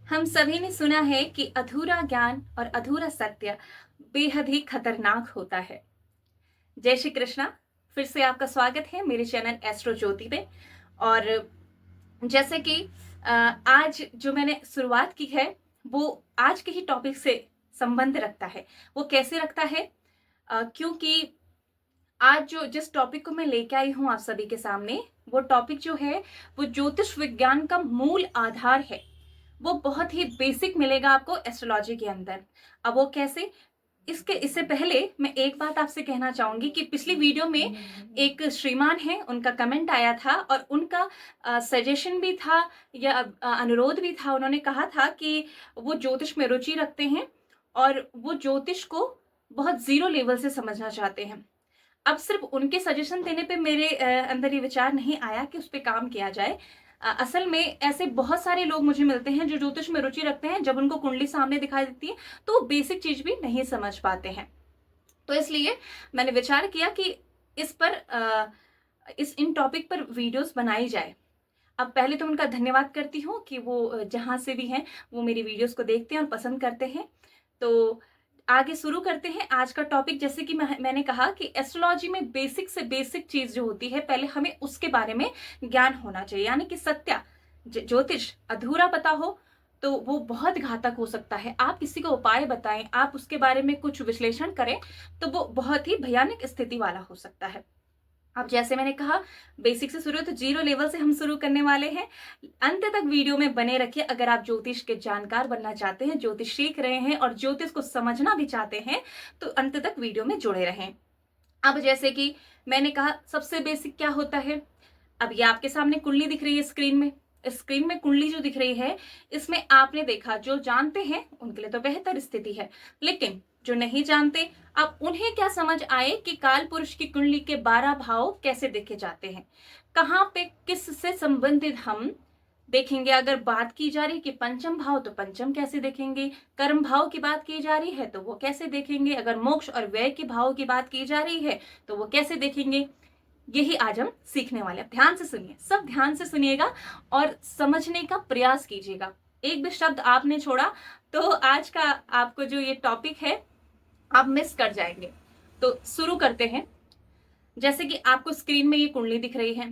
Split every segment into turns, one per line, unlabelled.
हम सभी ने सुना है कि अधूरा ज्ञान और अधूरा सत्य बेहद ही खतरनाक होता है। जय श्री कृष्णा। फिर से आपका स्वागत है मेरे चैनल एस्ट्रो ज्योति पे। और जैसे कि आज जो मैंने शुरुआत की है वो आज के ही टॉपिक से संबंध रखता है। वो कैसे रखता है? क्योंकि आज जो जिस टॉपिक को मैं लेके आई हूं आप सभी के सामने, वो टॉपिक जो है वो ज्योतिष विज्ञान का मूल आधार है। वो बहुत ही बेसिक मिलेगा आपको एस्ट्रोलॉजी के अंदर। अब वो कैसे? इससे पहले मैं एक बात आपसे कहना चाहूंगी कि पिछली वीडियो में एक श्रीमान है, उनका कमेंट आया था और उनका सजेशन भी था या अनुरोध भी था। उन्होंने कहा था कि वो ज्योतिष में रुचि रखते हैं और वो ज्योतिष को बहुत जीरो लेवल से समझना चाहते हैं। अब सिर्फ उनके सजेशन देने पे मेरे अंदर ये विचार नहीं आया कि उस पर काम किया जाए। असल में ऐसे बहुत सारे लोग मुझे मिलते हैं जो ज्योतिष में रुचि रखते हैं, जब उनको कुंडली सामने दिखाई देती है तो वो बेसिक चीज भी नहीं समझ पाते हैं। तो इसलिए मैंने विचार किया कि इस पर इन टॉपिक पर वीडियोस बनाई जाए। अब पहले तो उनका धन्यवाद करती हूँ कि वो जहां से भी हैं वो मेरी वीडियोस को देखते हैं और पसंद करते हैं। तो आगे शुरू करते हैं आज का टॉपिक। जैसे कि मैंने कहा कि एस्ट्रोलॉजी में बेसिक से बेसिक चीज जो होती है, पहले हमें उसके बारे में ज्ञान होना चाहिए। यानी कि सत्य ज्योतिष अधूरा पता हो तो वो बहुत घातक हो सकता है। आप किसी को उपाय बताएं, आप उसके बारे में कुछ विश्लेषण करें तो वो बहुत ही भयानक स्थिति वाला हो सकता है। अब जैसे मैंने कहा, बेसिक से शुरू, तो जीरो लेवल से हम शुरू करने वाले हैं। अंत तक वीडियो में बने रखिए। अगर आप ज्योतिष के जानकार बनना चाहते हैं, ज्योतिष सीख रहे हैं और ज्योतिष को समझना भी चाहते हैं तो अंत तक वीडियो में जुड़े रहें। अब जैसे कि मैंने कहा, सबसे बेसिक क्या होता है। अब ये आपके सामने कुंडली दिख रही है स्क्रीन में। स्क्रीन में कुंडली जो दिख रही है, इसमें आपने देखा, जो जानते हैं उनके लिए तो बेहतर स्थिति है, लेकिन जो नहीं जानते, अब उन्हें क्या समझ आए कि काल पुरुष की कुंडली के 12 भाव कैसे देखे जाते हैं, कहां पे किस से संबंधित हम देखेंगे। अगर बात की जा रही है कि पंचम भाव, तो पंचम कैसे देखेंगे। कर्म भाव की बात की जा रही है तो वो कैसे देखेंगे। अगर मोक्ष और व्यय के भाव की बात की जा रही है तो वो कैसे देखेंगे। यही आज हम सीखने वाले हैं। ध्यान से सुनिए, सब ध्यान से सुनिएगा और समझने का प्रयास कीजिएगा। एक भी शब्द आपने छोड़ा तो आज का आपको जो ये टॉपिक है आप मिस कर जाएंगे। तो शुरू करते हैं। जैसे कि आपको स्क्रीन में ये कुंडली दिख रही है,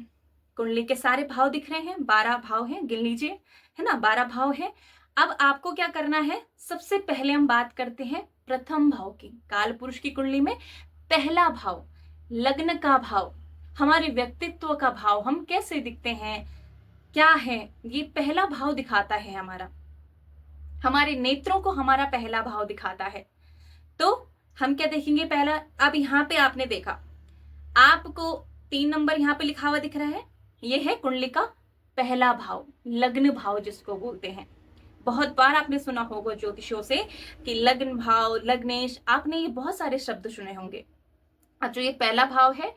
कुंडली के सारे भाव दिख रहे हैं, 12 भाव हैं, गिन लीजिए, है ना, 12 भाव हैं। अब आपको क्या करना है, सबसे पहले हम बात करते हैं प्रथम भाव की। काल पुरुष की कुंडली में पहला भाव, लग्न का भाव, हमारे व्यक्तित्व का भाव, हम कैसे दिखते हैं, क्या है, ये पहला भाव दिखाता है हमारा, हमारे नेत्रों को हमारा पहला भाव दिखाता है। तो हम क्या देखेंगे पहला। अब यहाँ पे आपने देखा, आपको 3 नंबर यहाँ पे लिखा हुआ दिख रहा है, ये है कुंडली का पहला भाव, लग्न भाव जिसको बोलते हैं। बहुत बार आपने सुना होगा ज्योतिषियों से कि लग्न भाव, लग्नेश, आपने ये बहुत सारे शब्द सुने होंगे। अब जो ये पहला भाव है,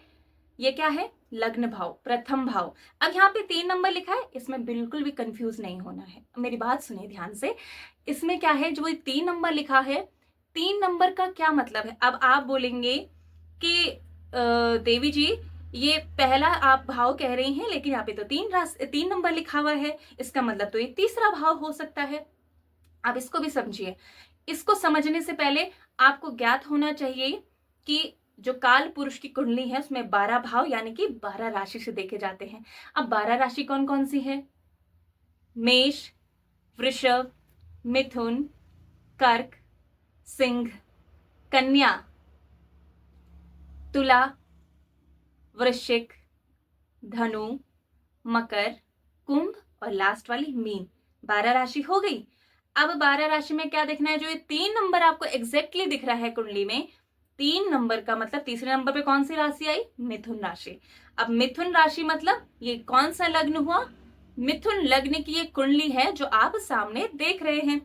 ये क्या है, लग्न भाव, प्रथम भाव। अब यहाँ पे 3 नंबर लिखा है, इसमें बिल्कुल भी कंफ्यूज नहीं होना है। मेरी बात सुनिए ध्यान से। इसमें क्या है, जो ये 3 नंबर लिखा है, 3 नंबर का क्या मतलब है। अब आप बोलेंगे कि देवी जी, ये पहला आप भाव कह रही हैं लेकिन यहाँ पे तो 3 नंबर लिखा हुआ है, इसका मतलब तो ये तीसरा भाव हो सकता है। आप इसको भी समझिए। इसको समझने से पहले आपको ज्ञात होना चाहिए कि जो काल पुरुष की कुंडली है उसमें 12 भाव यानी कि 12 राशि से देखे जाते हैं। अब 12 राशि कौन कौन सी है? मेष, वृषभ, मिथुन, कर्क, सिंह, कन्या, तुला, वृश्चिक, धनु, मकर, कुंभ और लास्ट वाली मीन। 12 राशि हो गई। अब 12 राशि में क्या देखना है, जो ये 3 नंबर आपको एग्जैक्टली दिख रहा है कुंडली में, 3 नंबर का मतलब तीसरे नंबर पे कौन सी राशि आई, मिथुन राशि। अब मिथुन राशि मतलब ये कौन सा लग्न हुआ, मिथुन लग्न की ये कुंडली है जो आप सामने देख रहे हैं।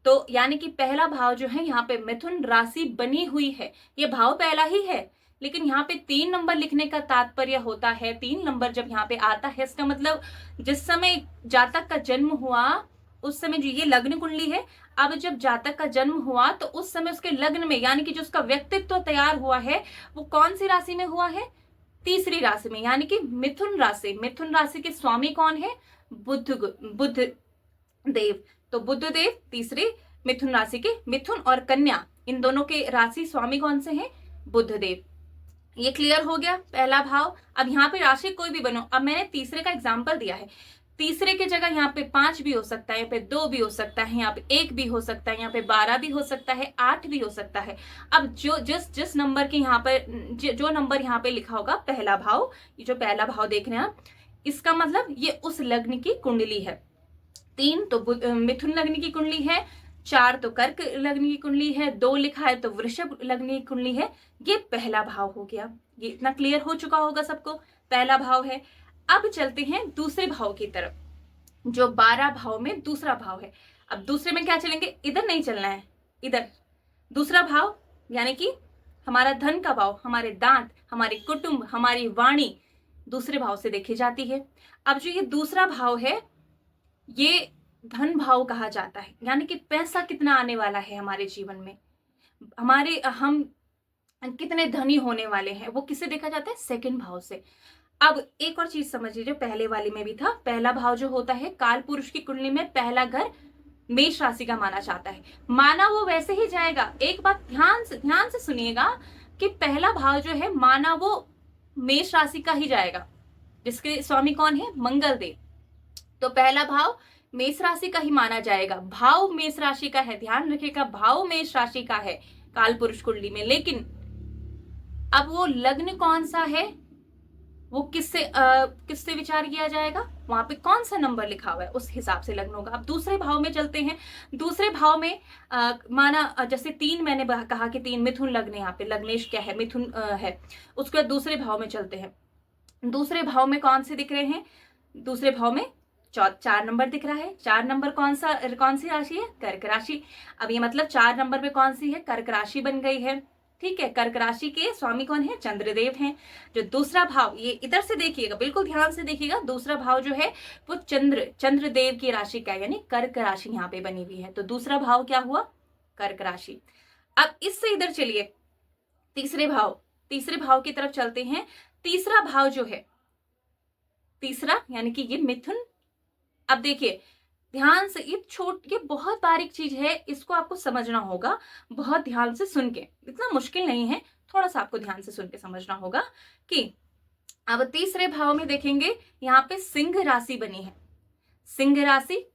तो यानी कि पहला भाव जो है यहाँ पे मिथुन राशि बनी हुई है, ये भाव पहला ही है, लेकिन यहाँ पे 3 नंबर लिखने का तात्पर्य होता है, 3 नंबर जब यहाँ पे आता है इसका मतलब जिस समय जातक का जन्म हुआ उस समय जो ये लग्न कुंडली है, अब जब जातक का जन्म हुआ तो उस समय उसके लग्न में यानी कि जो उसका व्यक्तित्व तैयार हुआ है वो कौन सी राशि में हुआ है, तीसरी राशि में, यानी कि मिथुन राशि। मिथुन राशि के स्वामी कौन है, बुध देव। तो बुध देव तीसरे मिथुन राशि के, मिथुन और कन्या इन दोनों के राशि स्वामी कौन से हैं? बुध देव। ये क्लियर हो गया पहला भाव। अब यहाँ पे राशि कोई भी बनो, अब मैंने तीसरे का एग्जाम्पल दिया है, तीसरे की जगह यहाँ पे 5 भी हो सकता है, यहाँ पे 2 भी हो सकता है, यहाँ पे 1 भी हो सकता है, यहाँ पे 12 भी हो सकता है, 8 भी हो सकता है। अब जो जिस नंबर के यहाँ पर जो नंबर यहाँ पे लिखा होगा पहला भाव, ये जो पहला भाव देख रहे हैं आप, इसका मतलब ये उस लग्न की कुंडली है। 3 तो मिथुन लग्न की कुंडली है, 4 तो कर्क लग्न की कुंडली है, 2 लिखा है तो वृषभ लग्न की कुंडली है। ये पहला भाव हो गया। ये इतना क्लियर हो चुका होगा सबको, पहला भाव है। अब चलते हैं दूसरे भाव की तरफ, जो 12 भाव में दूसरा भाव है। अब दूसरे में क्या चलेंगे? इधर नहीं चलना है, इधर दूसरा भाव यानी कि हमारा धन का भाव, हमारे दांत, हमारे कुटुंब, हमारी वाणी दूसरे भाव से देखी जाती है। अब जो ये दूसरा भाव है ये धन भाव कहा जाता है, यानी कि पैसा कितना आने वाला है हमारे जीवन में, हम कितने धनी होने वाले हैं, वो किससे देखा जाता है? सेकंड भाव से। अब एक और चीज समझ लीजिए, पहले वाली में भी था, पहला भाव जो होता है काल पुरुष की कुंडली में पहला घर मेष राशि का माना जाता है। माना वो वैसे ही जाएगा। एक बात ध्यान से सुनिएगा कि पहला भाव जो है माना वो मेष राशि का ही जाएगा, जिसके स्वामी कौन है? मंगल देव। तो पहला भाव मेष राशि का ही माना जाएगा, भाव मेष राशि का है, ध्यान रखिएगा, भाव मेष राशि का है काल पुरुष कुंडली में। लेकिन अब वो लग्न कौन सा है, वो किससे विचार किया जाएगा? वहां पे कौन सा नंबर लिखा हुआ है उस हिसाब से लग्न होगा। अब दूसरे भाव में चलते हैं। दूसरे भाव में माना जैसे 3 मैंने कहा कि 3 मिथुन लग्न, यहाँ पे लग्नेश क्या है? मिथुन है। उसके बाद दूसरे भाव में चलते हैं। दूसरे भाव में कौन से दिख रहे हैं? दूसरे भाव में 4 नंबर दिख रहा है। 4 नंबर कौन सी राशि है? कर्क राशि। अब ये मतलब 4 नंबर पे कौन सी है? कर्क राशि बन गई है। ठीक है, कर्क राशि के स्वामी कौन है? चंद्रदेव हैं। जो दूसरा भाव, ये इधर से देखिएगा, बिल्कुल ध्यान से देखिएगा, दूसरा भाव जो है वो चंद्रदेव की राशि का, यानी कर्क राशि यहाँ पे बनी हुई है। तो दूसरा भाव क्या हुआ? कर्क राशि। अब इससे इधर चलिए, तीसरे भाव की तरफ चलते हैं। तीसरा भाव जो है, तीसरा यानी कि ये मिथुन। अब देखिए ध्यान से, ये बहुत बारीक चीज है, इसको आपको समझना होगा बहुत ध्यान से सुन के। इतना मुश्किल नहीं है, थोड़ा सा आपको ध्यान से सुन के समझना होगा कि अब तीसरे भाव में देखेंगे, यहाँ पे सिंह राशि बनी है। सिंह राशि,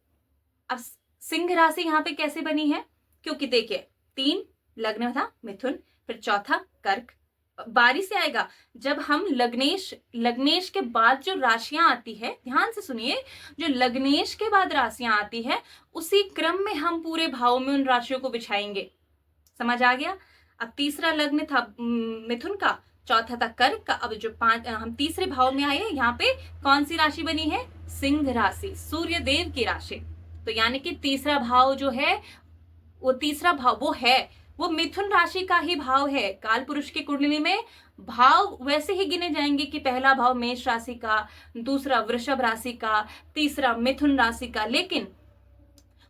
अब सिंह राशि यहाँ पे कैसे बनी है? क्योंकि देखिए 3 लग्न था मिथुन, फिर चौथा कर्क। बारी से आएगा जब हम लग्नेश के बाद जो राशियां आती है, ध्यान से सुनिए, जो लग्नेश के बाद राशियां आती है उसी क्रम में हम पूरे भाव में उन राशियों को बिछाएंगे। समझ आ गया? अब तीसरा लग्न था मिथुन का, चौथा था कर्क का। अब जो हम तीसरे भाव में आए, यहाँ पे कौन सी राशि बनी है? सिंह राशि, सूर्य देव की राशि। तो यानी कि तीसरा भाव जो है, वो तीसरा भाव वो मिथुन राशि का ही भाव है। काल पुरुष की कुंडली में भाव वैसे ही गिने जाएंगे कि पहला भाव मेष राशि का, दूसरा वृषभ राशि का, तीसरा मिथुन राशि का। लेकिन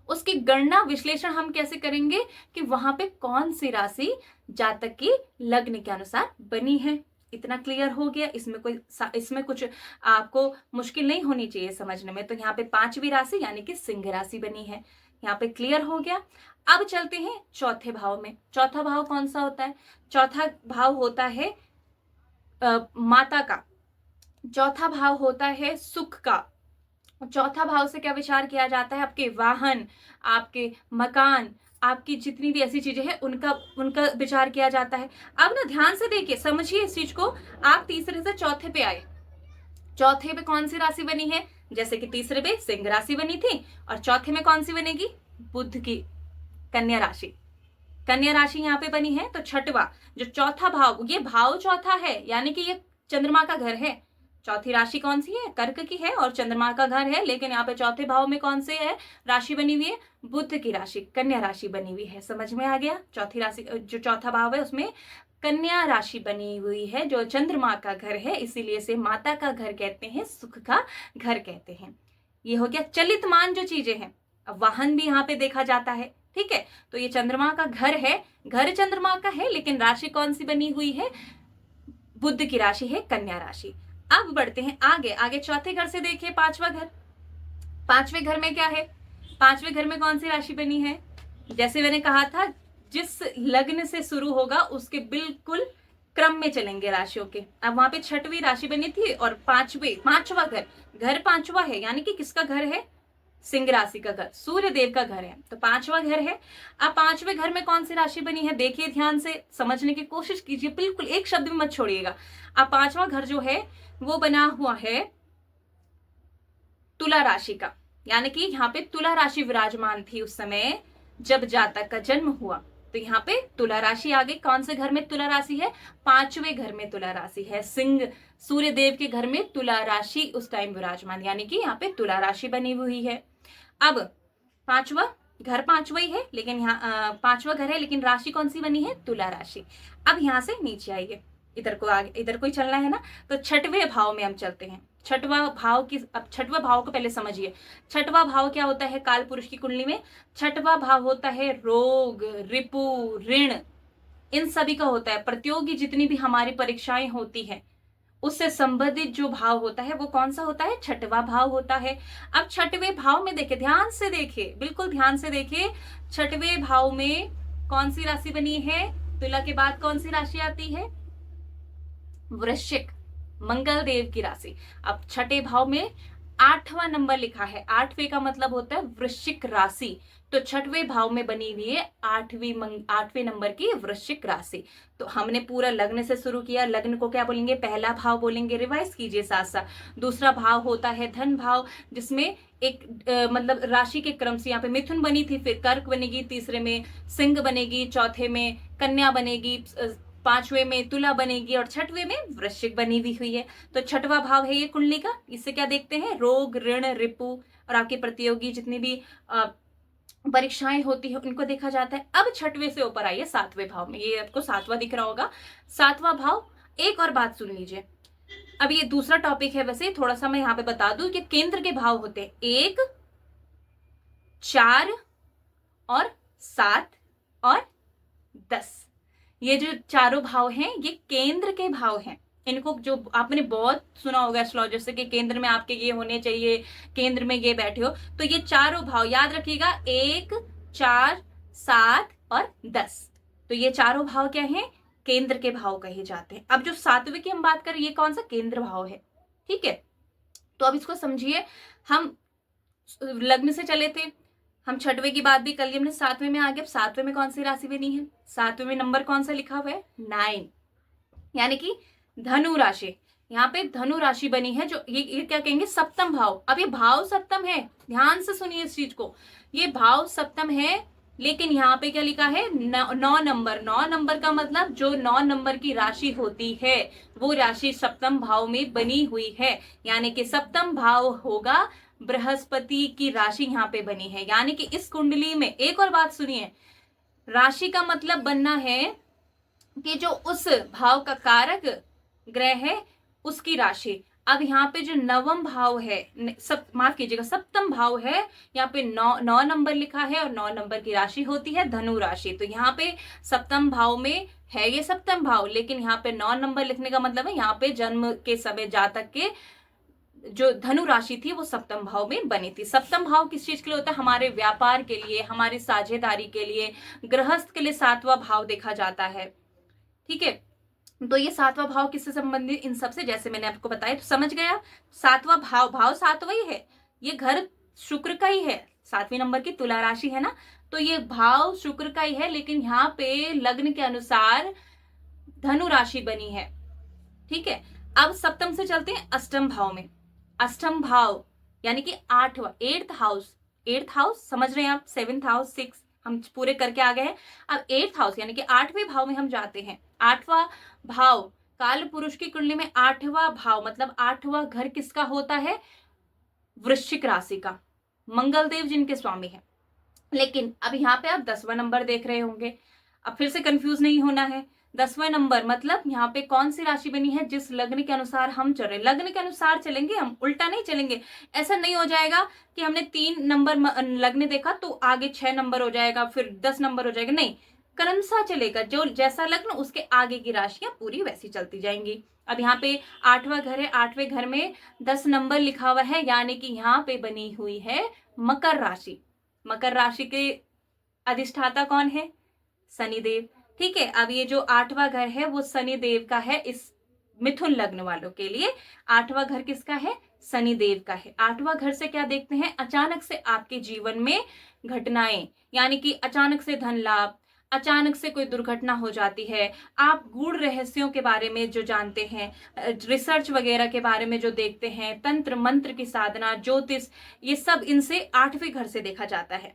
उसकी गणना विश्लेषण हम कैसे करेंगे कि वहां पे कौन सी राशि जातक की लग्न के अनुसार बनी है। इतना क्लियर हो गया? इसमें कुछ आपको मुश्किल नहीं होनी चाहिए समझने में। तो यहाँ पे 5वीं राशि यानी कि सिंह राशि बनी है, यहाँ पे क्लियर हो गया। अब चलते हैं चौथे भाव में। चौथा भाव कौन सा होता है? चौथा भाव होता है माता का। चौथा भाव होता है सुख का। चौथा भाव से क्या विचार किया जाता है? आपके वाहन, आपके मकान, आपकी जितनी भी ऐसी चीजें हैं उनका विचार किया जाता है। अब ना ध्यान से देखिए, समझिए इस चीज को। आप तीसरे से चौथे पे आए, चौथे पे कौन सी राशि बनी है? जैसे कि तीसरे पे सिंह राशि बनी थी, और चौथे में कौन सी बनेगी? बुध की कन्या राशि। कन्या राशि यहाँ पे बनी है। तो छठवा जो चौथा भाव, ये भाव चौथा है, यानी कि ये चंद्रमा का घर है। चौथी राशि कौन सी है? कर्क की है और चंद्रमा का घर है। लेकिन यहाँ पे चौथे भाव में कौन से है राशि बनी हुई है? बुध की राशि, कन्या राशि बनी हुई है। समझ में आ गया? चौथी राशि जो चौथा भाव है उसमें कन्या राशि बनी हुई है, जो चंद्रमा का घर है, इसीलिए इसे माता का घर कहते हैं, सुख का घर कहते हैं। ये हो गया चलितमान जो चीजें हैं। अब वाहन भी यहाँ पे देखा जाता है। ठीक है, तो ये चंद्रमा का घर है, घर चंद्रमा का है, लेकिन राशि कौन सी बनी हुई है? बुध की राशि है, कन्या राशि। अब बढ़ते हैं आगे। चौथे घर से देखिए 5वां घर। 5वें घर में क्या है? पांचवें घर में कौन सी राशि बनी है? जैसे मैंने कहा था, जिस लग्न से शुरू होगा उसके बिल्कुल क्रम में चलेंगे राशियों के। अब वहां पे छठवीं राशि बनी थी और पांचवा घर पांचवा है, यानी कि किसका घर है? सिंह राशि का घर, सूर्य देव का घर है, तो पांचवा घर है। अब पांचवें घर में कौन सी राशि बनी है? देखिए, ध्यान से समझने की कोशिश कीजिए, बिल्कुल एक शब्द भी मत छोड़िएगा। अब पांचवा घर जो है वो बना हुआ है तुला राशि का, यानी कि यहाँ पे तुला राशि विराजमान थी उस समय जब जातक का जन्म हुआ। तो यहाँ पे तुला राशि आ गई। कौन से घर में तुला राशि है? पांचवें घर में तुला राशि है। सिंह सूर्य देव के घर में तुला राशि उस टाइम विराजमान, यानी कि यहाँ पे तुला राशि बनी हुई है। अब पांचवा पांचवा ही है, लेकिन यहाँ पांचवा घर है, लेकिन राशि कौन सी बनी है? तुला राशि। अब यहाँ से नीचे आइए, इधर को ही चलना है ना, तो छठवें भाव में हम चलते हैं। अब छठवा भाव को पहले समझिए। छठवा भाव क्या होता है काल पुरुष की कुंडली में? छठवा भाव होता है रोग, रिपु, ऋण, इन सभी का होता है। प्रतियोगी जितनी भी हमारी परीक्षाएं होती हैं उससे संबंधित जो भाव होता है वो कौन सा होता है? छठवा भाव होता है। अब छठवें भाव में देखिए, ध्यान से देखिए, बिल्कुल ध्यान से देखिए, छठवें भाव में कौन सी राशि बनी है? तुला के बाद कौन सी राशि आती है? वृश्चिक, मंगल देव की राशि। अब छठे भाव में आठवां नंबर लिखा है, आठवें का मतलब होता है वृश्चिक राशि, तो छठवें भाव में बनी हुई है आठवें नंबर की वृश्चिक राशि। तो हमने पूरा लग्न से शुरू किया। लग्न को क्या बोलेंगे? पहला भाव बोलेंगे, रिवाइज कीजिए साथ साथ। दूसरा भाव होता है धन भाव, जिसमें एक मतलब राशि के क्रम से यहाँ पे मिथुन बनी थी, फिर कर्क बनेगी, तीसरे में सिंह बनेगी, चौथे में कन्या बनेगी, पांचवें में तुला बनेगी और छठवें में वृश्चिक बनी हुई है। तो छठवा भाव है ये कुंडली का। इससे क्या देखते हैं? रोग, ऋण, रिपु और आपके प्रतियोगी जितनी भी परीक्षाएं होती है उनको देखा जाता है। अब छठवें से ऊपर आइए सातवें भाव में, ये आपको सातवां दिख रहा होगा, सातवां भाव। एक और बात सुन लीजिए, अब ये दूसरा टॉपिक है, वैसे थोड़ा सा मैं यहाँ पे बता दूं कि केंद्र के भाव होते हैं 1, 4 और 7 और 10। ये जो चारों भाव हैं ये केंद्र के भाव हैं। इनको जो आपने बहुत सुना होगा एस्ट्रोलॉजर से कि केंद्र में आपके ये होने चाहिए, केंद्र में ये बैठे हो, तो ये चारों भाव याद रखिएगा, 1, 4, 7 और 10। तो ये चारों भाव क्या हैं? केंद्र के भाव कहे जाते हैं। अब जो सातवें की हम बात करें, ये कौन सा केंद्र भाव है? ठीक है, तो अब इसको समझिए। हम लग्न से चले थे, हम छठवें की बात भी कर ली हमने, सातवें में आ गए। अब सातवें में कौन सी राशि बनी है? सातवें में नंबर कौन सा लिखा हुआ है? 9, यानी कि धनु राशि। यहाँ पे धनु राशि बनी है, जो ये क्या कहेंगे? सप्तम भाव। अब ये भाव सप्तम है, ध्यान से सुनिए इस चीज को, ये भाव सप्तम है, लेकिन यहाँ पे क्या लिखा है? 9 नंबर। 9 नंबर का मतलब जो 9 नंबर की राशि होती है वो राशि सप्तम भाव में बनी हुई है, यानी कि सप्तम भाव होगा, बृहस्पति की राशि यहाँ पे बनी है। यानी कि इस कुंडली में एक और बात सुनिए, राशि का मतलब बनना है कि जो उस भाव का कारक ग्रह है उसकी राशि। अब यहाँ पे जो नवम भाव है, माफ कीजिएगा, सप्तम भाव है, यहाँ पे 9 नंबर लिखा है और 9 नंबर की राशि होती है धनु राशि। तो यहाँ पे सप्तम भाव में है ये सप्तम भाव, लेकिन यहाँ पे 9 नंबर लिखने का मतलब है यहाँ पे जन्म के समय जातक के जो धनु राशि थी वो सप्तम भाव में बनी थी। सप्तम भाव किस चीज के लिए होता है? हमारे व्यापार के लिए, हमारी साझेदारी के लिए, गृहस्थ के लिए सातवां भाव देखा जाता है। ठीक है, तो ये सातवां भाव किससे संबंधित? इन सबसे, जैसे मैंने आपको बताया, तो समझ गया। सातवां भाव सातवां ही है, ये घर शुक्र का ही है, 7वें नंबर की तुला राशि है ना, तो ये भाव शुक्र का ही है, लेकिन यहाँ पे लग्न के अनुसार धनु राशि बनी है। ठीक है, अब सप्तम से चलते हैं अष्टम भाव में। अष्टम भाव यानी कि 8वां, 8th हाउस समझ रहे हैं आप, 7th हाउस, 6 हम पूरे करके आ गए हैं। अब 8th हाउस यानी कि 8वें भाव में हम जाते हैं। 8वां भाव काल पुरुष की कुंडली में 8वां भाव मतलब 8वां घर किसका होता है? वृश्चिक राशि का, मंगल देव जिनके स्वामी है। लेकिन अब यहाँ पे आप 10वां नंबर देख रहे होंगे, अब फिर से कंफ्यूज नहीं होना है। 10वां नंबर मतलब यहाँ पे कौन सी राशि बनी है? जिस लग्न के अनुसार हम चल रहे, लग्न के अनुसार चलेंगे हम, उल्टा नहीं चलेंगे। ऐसा नहीं हो जाएगा कि हमने 3 नंबर लग्न देखा तो आगे 6 नंबर हो जाएगा, फिर 10 नंबर हो जाएगा, नहीं, क्रमशः चलेगा। जो जैसा लग्न उसके आगे की राशियां पूरी वैसी चलती जाएंगी। अब यहाँ पे 8वां घर है, 8वें घर में 10 नंबर लिखा हुआ है, यानी कि यहाँ पे बनी हुई है मकर राशि। मकर राशि के अधिष्ठाता कौन है? शनिदेव। ठीक है, अब ये जो 8वां घर है वो शनिदेव का है। इस मिथुन लग्न वालों के लिए 8वां घर किसका है? शनिदेव का है। 8वां घर से क्या देखते हैं? अचानक से आपके जीवन में घटनाएं, यानी कि अचानक से धन लाभ, अचानक से कोई दुर्घटना हो जाती है, आप गूढ़ रहस्यों के बारे में जो जानते हैं, रिसर्च वगैरह के बारे में जो देखते हैं, तंत्र मंत्र की साधना, ज्योतिष, ये सब इनसे 8वें घर से देखा जाता है।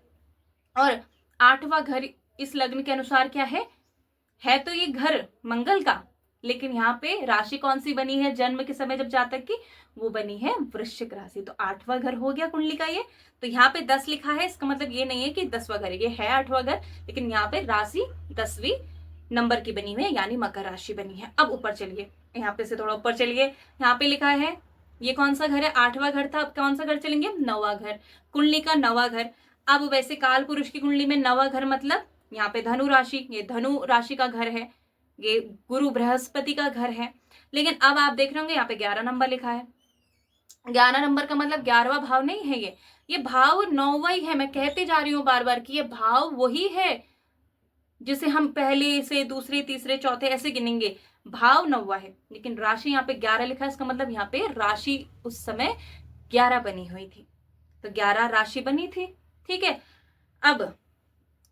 और 8वां घर इस लग्न के अनुसार क्या है तो ये घर मंगल का, लेकिन यहाँ पे राशि कौन सी बनी है जन्म के समय जब जातक की? वो बनी है वृश्चिक राशि। तो 8वां घर हो गया कुंडली का ये। तो यहाँ पे 10 लिखा है, इसका मतलब ये नहीं है कि 10वां घर, ये है 8वां घर, लेकिन यहाँ पे राशि 10वीं नंबर की बनी हुई है, यानी मकर राशि बनी है। अब ऊपर चलिए, यहाँ पे से थोड़ा ऊपर चलिए, यहाँ पे लिखा है ये कौन सा घर है? 8वां घर था। अब कौन सा घर चलेंगे? 9वां घर, कुंडली का 9वां घर। अब वैसे काल पुरुष की कुंडली में 9वां घर मतलब यहाँ पे धनु राशि, ये धनु राशि का घर है, ये गुरु बृहस्पति का घर है। लेकिन अब आप देख रहे होंगे यहाँ पे 11 नंबर लिखा है। 11 नंबर का मतलब 11वां भाव नहीं है, ये भाव 9वां ही है। मैं कहते जा रही हूँ बार बार कि ये भाव वही है जिसे हम पहले से दूसरे तीसरे चौथे ऐसे गिनेंगे। भाव 9वां है, लेकिन राशि यहाँ पे 11 लिखा है, इसका मतलब यहाँ पे राशि उस समय 11 बनी हुई थी। तो 11 राशि बनी थी। ठीक है, अब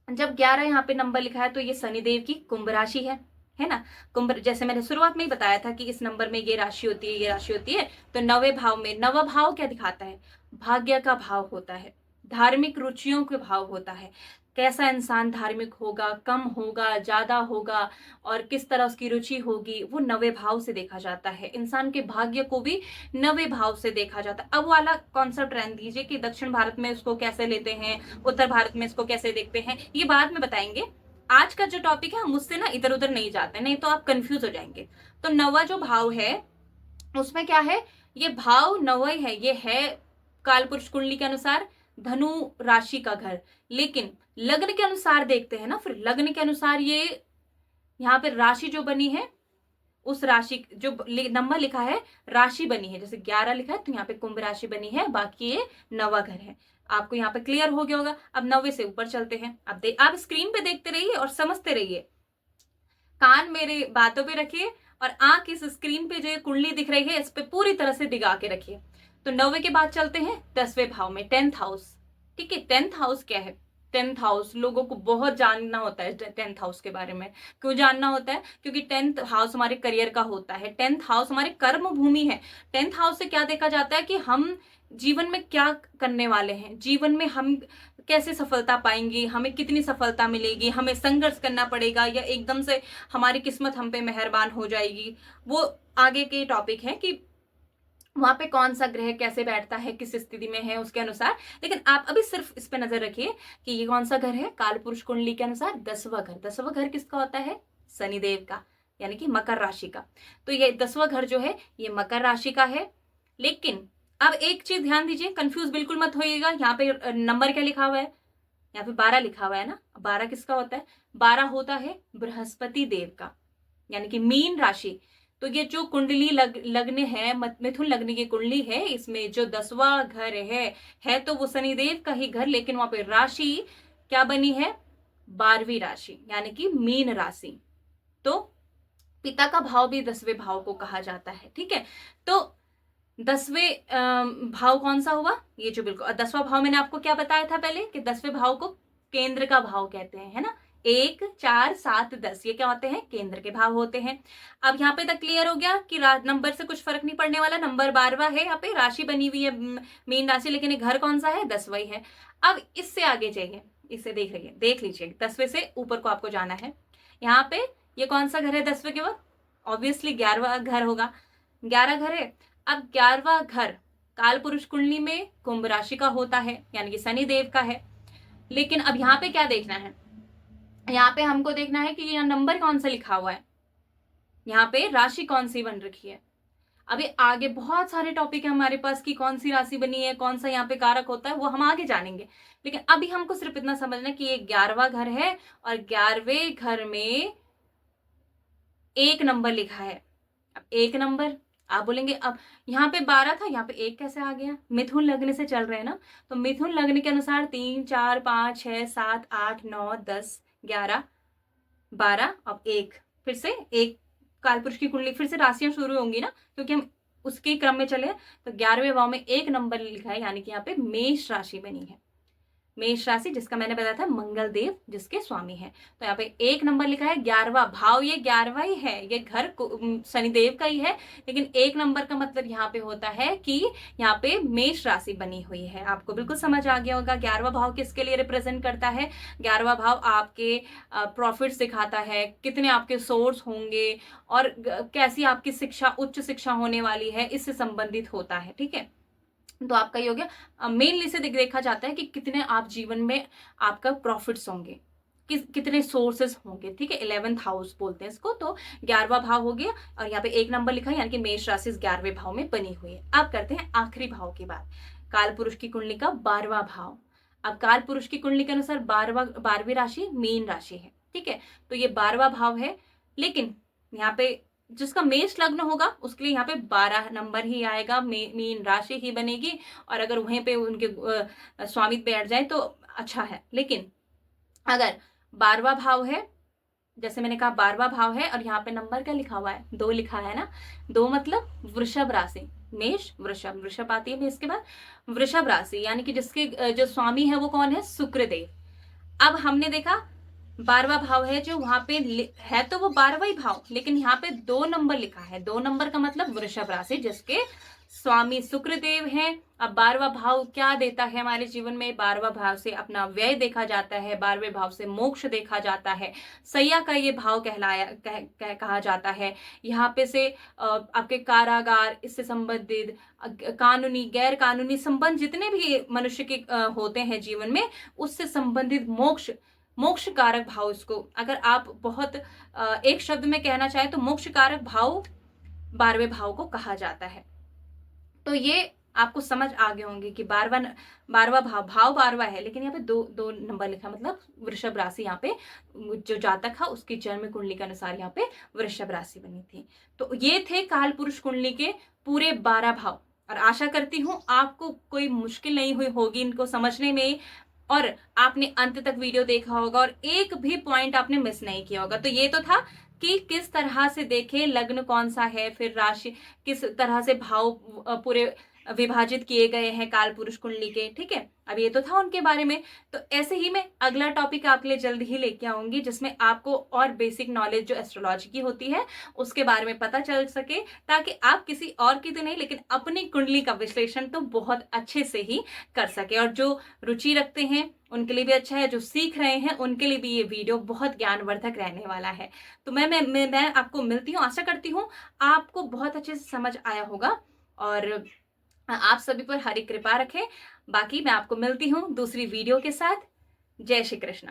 जब 11 यहाँ पे नंबर लिखा है तो ये शनिदेव की कुंभ राशि है ना। कुंभ, जैसे मैंने शुरुआत में ही बताया था कि इस नंबर में ये राशि होती है, ये राशि होती है। तो 9वें भाव में, 9वां भाव क्या दिखाता है? भाग्य का भाव होता है, धार्मिक रुचियों के भाव होता है। कैसा इंसान धार्मिक होगा, कम होगा, ज्यादा होगा, और किस तरह उसकी रुचि होगी, वो 9वें भाव से देखा जाता है। इंसान के भाग्य को भी 9वें भाव से देखा जाता है। अब वाला कॉन्सेप्ट रहने दीजिए कि दक्षिण भारत में इसको कैसे लेते हैं, उत्तर भारत में इसको कैसे देखते हैं, ये बाद में बताएंगे। आज का जो टॉपिक है हम उससे ना इधर उधर नहीं जाते, नहीं तो आप कंफ्यूज हो जाएंगे। तो 9वां जो भाव है उसमें क्या है? ये भाव 9वां ही है, ये है कालपुरुष कुंडली के अनुसार धनु राशि का घर। लेकिन लग्न के अनुसार देखते हैं ना, फिर लग्न के अनुसार ये यहाँ पे राशि जो बनी है, उस राशि जो नंबर लिखा है राशि बनी है, जैसे 11 लिखा है तो यहाँ पे कुंभ राशि बनी है, बाकी ये 9वां घर है। आपको यहाँ पे क्लियर हो गया होगा। अब 9वें से ऊपर चलते हैं। अब आप स्क्रीन पे देखते रहिए और समझते रहिए, कान मेरे बातों पे रखिए और आंख इस स्क्रीन पे जो कुंडली दिख रही है इस पे पूरी तरह से डिगा के रखिए। तो 9वें के बाद चलते हैं 10वें भाव में, 10th हाउस। ठीक है, 10th हाउस क्या है? 10th हाउस लोगों को बहुत जानना होता है। 10th हाउस के बारे में क्यों जानना होता है? क्योंकि 10th हाउस हमारे करियर का होता है, 10th हाउस हमारे कर्म भूमि है। 10th हाउस से क्या देखा जाता है कि हम जीवन में क्या करने वाले हैं, जीवन में हम कैसे सफलता पाएंगे, हमें कितनी सफलता मिलेगी, हमें संघर्ष करना पड़ेगा या एकदम से हमारी किस्मत हम पे मेहरबान हो जाएगी। वो आगे के टॉपिक है कि वहां पे कौन सा ग्रह कैसे बैठता है, किस स्थिति में है, उसके अनुसार। लेकिन आप अभी सिर्फ इस पे नजर रखिए कि ये कौन सा घर है कालपुरुष कुंडली के अनुसार? 10वां घर। 10वां घर किसका होता है? शनिदेव का, यानी कि मकर राशि का। तो ये 10वां घर जो है ये मकर राशि का है। लेकिन अब एक चीज ध्यान दीजिए, कंफ्यूज बिल्कुल मत होइएगा। यहाँ पे नंबर क्या लिखा हुआ है? यहाँ पे 12 लिखा हुआ है ना। 12 किसका होता है? 12 होता है बृहस्पति देव का, यानी कि मीन राशि। तो ये जो कुंडली लग्न है, मिथुन लग्न की कुंडली है, इसमें जो 10वां घर है तो वो शनिदेव का ही घर, लेकिन वहां पे राशि क्या बनी है? 12वीं राशि, यानी कि मीन राशि। तो पिता का भाव भी 10वें भाव को कहा जाता है। ठीक है, तो 10वें भाव कौन सा हुआ? ये जो बिल्कुल 10वां भाव मैंने आपको क्या बताया था पहले कि 10वें भाव को केंद्र का भाव कहते हैं, है ना। 1, 4, 7, 10 ये क्या होते हैं? केंद्र के भाव होते हैं। अब यहाँ पे तक क्लियर हो गया कि नंबर से कुछ फर्क नहीं पड़ने वाला। नंबर 12वां है, यहाँ पे राशि बनी हुई है मीन राशि, लेकिन ये घर कौन सा है? 10वां ही है। अब इससे आगे जाइए, इसे देख लीजिए 10वें से ऊपर को आपको जाना है। यहाँ पे ये कौन सा घर है 10वें के बाद? ऑब्वियसली 11वां घर होगा। 11 घर है। अब 11वां घर कालपुरुष कुंडली में कुंभ राशि का होता है, यानी कि शनि देव का है। लेकिन अब यहाँ पे क्या देखना है? यहाँ पे हमको देखना है कि यहाँ नंबर कौन सा लिखा हुआ है, यहाँ पे राशि कौन सी बन रखी है। अभी आगे बहुत सारे टॉपिक है हमारे पास कि कौन सी राशि बनी है, कौन सा यहाँ पे कारक होता है, वो हम आगे जानेंगे। लेकिन अभी हमको सिर्फ इतना समझना कि ये 11वां घर है और 11वें घर में 1 नंबर लिखा है। अब 1 नंबर, आप बोलेंगे अब यहाँ पे 12 था, यहाँ पे 1 कैसे आ गया? मिथुन लग्न से चल रहे हैं ना, तो मिथुन लग्न के अनुसार 3, 4, 5, 6, 7, 8, 9, 10, 11, 12 अब 1, फिर से 1 कालपुरुष की कुंडली, फिर से राशियां शुरू होंगी ना, क्योंकि हम उसके क्रम में चले। तो 11वें भाव में 1 नंबर लिखा है, यानी कि यहाँ पे मेष राशि बनी है। मेष राशि जिसका मैंने बताया था मंगल देव जिसके स्वामी है, तो यहाँ पे 1 नंबर लिखा है। 11वां भाव ये 11वां ही है, ये घर शनिदेव का ही है, लेकिन 1 नंबर का मतलब यहाँ पे होता है कि यहाँ पे मेष राशि बनी हुई है। आपको बिल्कुल समझ आ गया होगा 11वां भाव किसके लिए रिप्रेजेंट करता है। 11वां भाव आपके प्रॉफिट्स दिखाता है, कितने आपके सोर्स होंगे और कैसी आपकी शिक्षा, उच्च शिक्षा होने वाली है, इससे संबंधित होता है। ठीक है, तो आपका ये हो गया। मेनली से देखा जाता है कि कितने आप जीवन में आपका प्रॉफिट्स होंगे, कितने सोर्सेस होंगे। ठीक है, 11th हाउस बोलते हैं इसको। तो 11वां भाव हो गया और यहाँ पे 1 नंबर लिखा है, यानी कि मेष राशि 11वें भाव में बनी हुई है। अब करते हैं आखिरी भाव की बात, काल पुरुष की कुंडली का 12वां भाव। अब काल पुरुष की कुंडली के अनुसार 12वीं राशि मीन राशि है। ठीक है, तो ये 12वां भाव है, लेकिन यहाँ पे जिसका मेष लग्न होगा उसके लिए यहाँ पे 12 नंबर ही आएगा, मीन राशि ही बनेगी। और अगर वहीं पे उनके स्वामी बैठ जाए तो अच्छा है। लेकिन अगर 12वां भाव है, जैसे मैंने कहा 12वां भाव है और यहाँ पे नंबर क्या लिखा हुआ है, 2 लिखा है ना, 2 मतलब वृषभ राशि, मेष वृषभ, वृषभ आती है मेष के बाद, वृषभ राशि यानी कि जिसके जो स्वामी है वो कौन है, शुक्रदेव। अब हमने देखा 12वां भाव है जो वहां पे है, तो वो 12वां ही भाव, लेकिन यहाँ पे 2 नंबर लिखा है। 2 नंबर का मतलब वृषभ राशि जिसके स्वामी शुक्रदेव हैं। अब 12वां भाव क्या देता है हमारे जीवन में, 12वां भाव से अपना व्यय देखा जाता है, 12वें भाव से मोक्ष देखा जाता है, सैया का ये भाव कहा जाता है। यहाँ पे से आपके कारागार, इससे संबंधित कानूनी गैर कानूनी संबंध जितने भी मनुष्य के होते हैं जीवन में, उससे संबंधित मोक्ष कारक भाव, इसको अगर आप बहुत एक शब्द में कहना चाहे तो मोक्ष कारक भाव 12वें भाव को कहा जाता है। तो ये आपको समझ आ गए होंगे कि 12वां भाव 12वां है, लेकिन यहाँ पे 2 नंबर लिखा, मतलब वृषभ राशि यहाँ पे जो जातक है उसकी जन्म कुंडली के अनुसार यहाँ पे वृषभ राशि बनी थी। तो ये थे काल पुरुष कुंडली के पूरे 12 भाव, और आशा करती हूँ आपको कोई मुश्किल नहीं हुई होगी इनको समझने में, और आपने अंत तक वीडियो देखा होगा और एक भी पॉइंट आपने मिस नहीं किया होगा। तो ये तो था कि किस तरह से देखें लग्न कौन सा है, फिर राशि किस तरह से भाव पूरे विभाजित किए गए हैं काल पुरुष कुंडली के। ठीक है, अब ये तो था उनके बारे में। तो ऐसे ही मैं अगला टॉपिक आपके लिए जल्द ही लेके आऊंगी, जिसमें आपको और बेसिक नॉलेज जो एस्ट्रोलॉजी की होती है उसके बारे में पता चल सके, ताकि आप किसी और की तो नहीं लेकिन अपनी कुंडली का विश्लेषण तो बहुत अच्छे से ही कर सके। और जो रुचि रखते हैं उनके लिए भी अच्छा है, जो सीख रहे हैं उनके लिए भी ये वीडियो बहुत ज्ञानवर्धक रहने वाला है। तो मैं आपको मिलती हूँ, आशा करती हूँ आपको बहुत अच्छे से समझ आया होगा और आप सभी पर हरी कृपा रखें। बाकी मैं आपको मिलती हूँ दूसरी वीडियो के साथ। जय श्री कृष्ण।